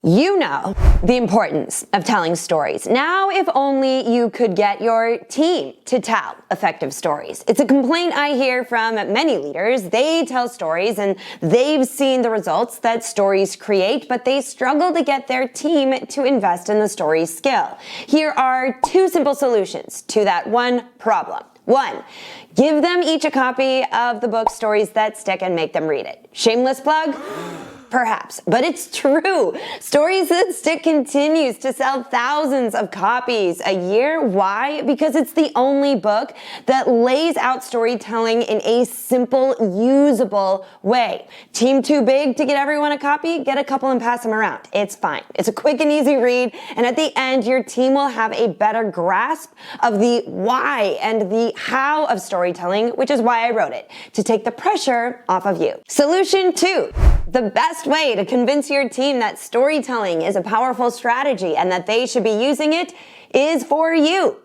You know the importance of telling stories. Now, if only you could get your team to tell effective stories. It's a complaint I hear from many leaders. They tell stories and they've seen the results that stories create, but they struggle to get their team to invest in the story skill. Here are two simple solutions to that one problem. One, give them each a copy of the book Stories That Stick and make them read it. Shameless plug? Perhaps, but it's true. Stories That Stick continues to sell thousands of copies a year. Why? Because it's the only book that lays out storytelling in a simple, usable way. Team too big to get everyone a copy? Get a couple and pass them around. It's fine. It's a quick and easy read, and at the end, your team will have a better grasp of the why and the how of storytelling, which is why I wrote it, to take the pressure off of you. Solution 2. The best way to convince your team that storytelling is a powerful strategy and that they should be using it is for you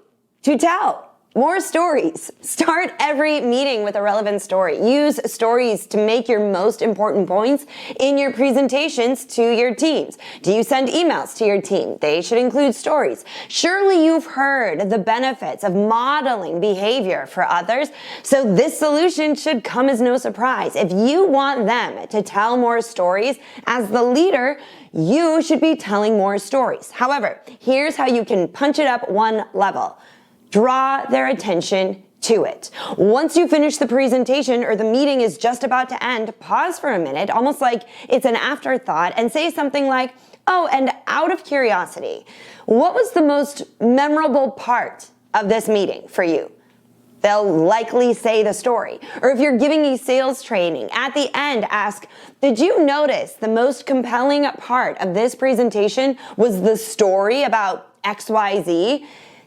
to tell more stories. Start every meeting with a relevant story. Use stories to make your most important points in your presentations to your teams. Do you send emails to your team? They should include stories. Surely you've heard the benefits of modeling behavior for others, so this solution should come as no surprise. If you want them to tell more stories, as the leader, you should be telling more stories. However, here's how you can punch it up one level. Draw their attention to it. Once you finish the presentation or the meeting is just about to end, pause for a minute, almost like it's an afterthought, and say something like, oh, and out of curiosity, what was the most memorable part of this meeting for you? They'll likely say the story. Or if you're giving a sales training, at the end ask, did you notice the most compelling part of this presentation was the story about XYZ?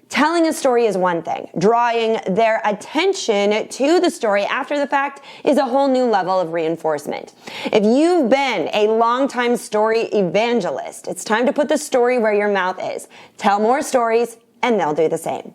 Telling a story is one thing. Drawing their attention to the story after the fact is a whole new level of reinforcement. If you've been a longtime story evangelist, it's time to put the story where your mouth is. Tell more stories, and they'll do the same.